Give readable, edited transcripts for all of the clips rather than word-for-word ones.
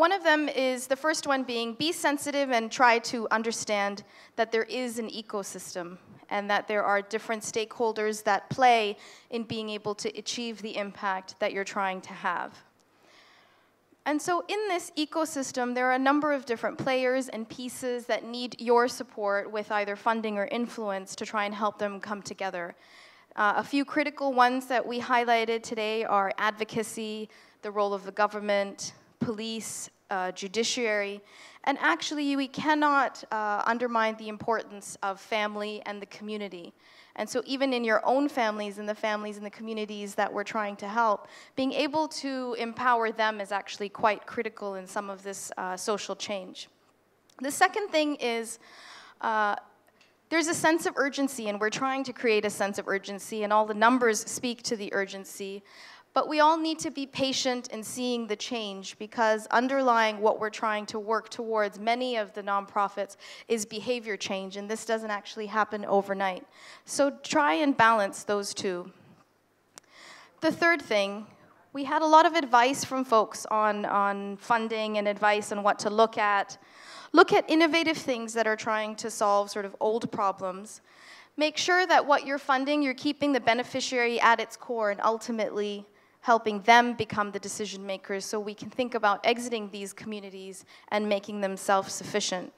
one of them is, the first one being, be sensitive and try to understand that there is an ecosystem and that there are different stakeholders that play in being able to achieve the impact that you're trying to have. And so in this ecosystem, there are a number of different players and pieces that need your support with either funding or influence to try and help them come together. A few critical ones that we highlighted today are advocacy, the role of the government, police, judiciary, and actually we cannot undermine the importance of family and the community. And so even in your own families and the communities that we're trying to help, being able to empower them is actually quite critical in some of this social change. The second thing is there's a sense of urgency, and we're trying to create a sense of urgency, and all the numbers speak to the urgency. But we all need to be patient in seeing the change, because underlying what we're trying to work towards, many of the nonprofits, is behavior change, and this doesn't actually happen overnight. So try and balance those two. The third thing, we had a lot of advice from folks on funding and advice on what to look at. Look at innovative things that are trying to solve sort of old problems. Make sure that what you're funding, you're keeping the beneficiary at its core and ultimately helping them become the decision makers so we can think about exiting these communities and making them self-sufficient.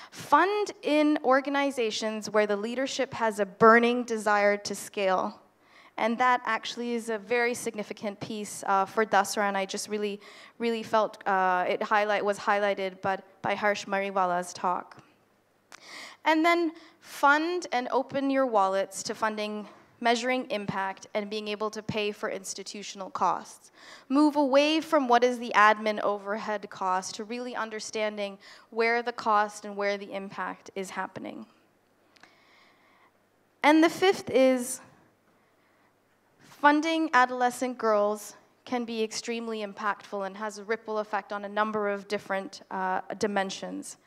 Fund in organizations where the leadership has a burning desire to scale. And that actually is a very significant piece for Dasra, and I just really felt it was highlighted by Harsh Mariwala's talk. And then fund and open your wallets to funding, measuring impact, and being able to pay for institutional costs. Move away from what is the admin overhead cost to really understanding where the cost and where the impact is happening. And the fifth is funding adolescent girls can be extremely impactful and has a ripple effect on a number of different dimensions.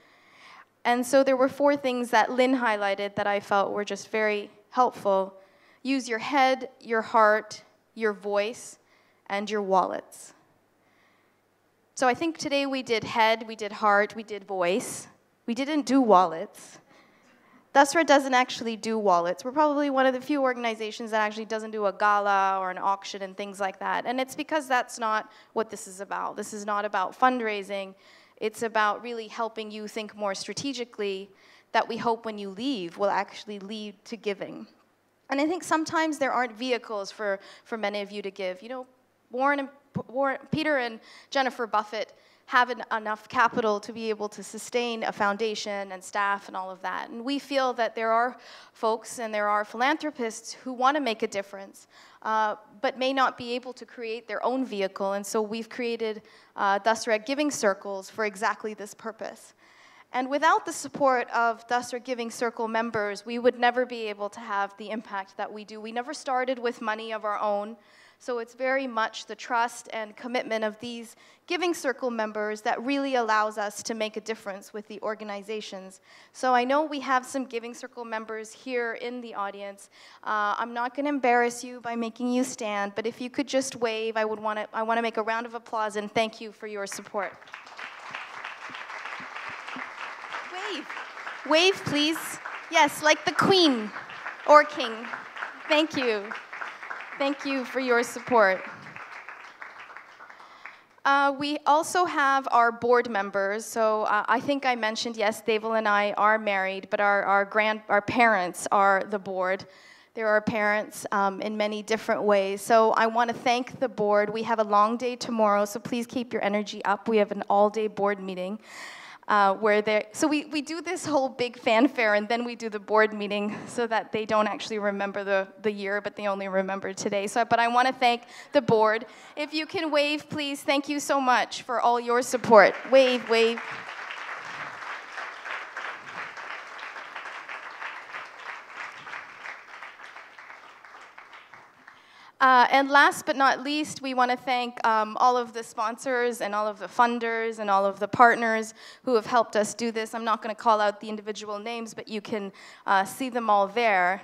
And so there were 4 things that Lynn highlighted that I felt were just very helpful. Use your head, your heart, your voice, and your wallets. So I think today we did head, we did heart, we did voice. We didn't do wallets. Dasra doesn't actually do wallets. We're probably one of the few organizations that actually doesn't do a gala or an auction and things like that. And it's because that's not what this is about. This is not about fundraising. It's about really helping you think more strategically that we hope when you leave will actually lead to giving. And I think sometimes there aren't vehicles for many of you to give. You know, Peter and Jennifer Buffett have enough capital to be able to sustain a foundation and staff and all of that. And we feel that there are folks and there are philanthropists who want to make a difference, but may not be able to create their own vehicle. And so we've created Dasra Giving Circles for exactly this purpose. And without the support of Dasra Giving Circle members, we would never be able to have the impact that we do. We never started with money of our own. So it's very much the trust and commitment of these Giving Circle members that really allows us to make a difference with the organizations. So I know we have some Giving Circle members here in the audience. I'm not going to embarrass you by making you stand, but if you could just wave, I want to make a round of applause and thank you for your support. Wave. Wave, please. Yes, like the Queen or King. Thank you. Thank you for your support. We also have our board members. So I think I mentioned, yes, Deval and I are married, but our parents are the board. There are parents in many different ways. So I want to thank the board. We have a long day tomorrow, so please keep your energy up. We have an all-day board meeting. So we do this whole big fanfare, and then we do the board meeting so that they don't actually remember the year, but they only remember today. But I want to thank the board. If you can wave, please. Thank you so much for all your support. Wave, wave. And last but not least, we want to thank all of the sponsors and all of the funders and all of the partners who have helped us do this. I'm not going to call out the individual names, but you can see them all there.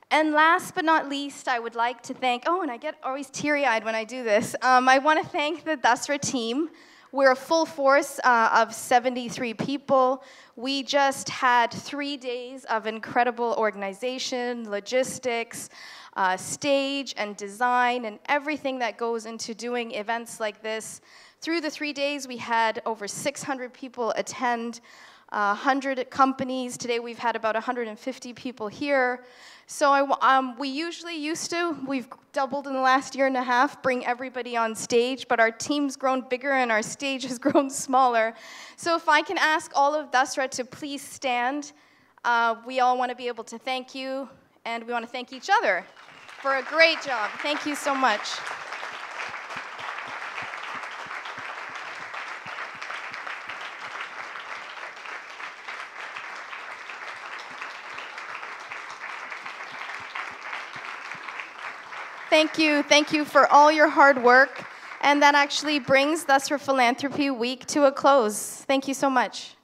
And last but not least, I would like to thank, and I get always teary-eyed when I do this, I want to thank the Dasra team. We're a full force of 73 people. We just had 3 days of incredible organization, logistics, stage and design, and everything that goes into doing events like this. Through the 3 days, we had over 600 people attend, 100 companies. Today we've had about 150 people here. So we we've doubled in the last year and a half, bring everybody on stage, but our team's grown bigger and our stage has grown smaller. So if I can ask all of Dasra to please stand, we all want to be able to thank you, and we want to thank each other for a great job. Thank you so much. Thank you for all your hard work. And that actually brings Dasra Philanthropy Week to a close. Thank you so much.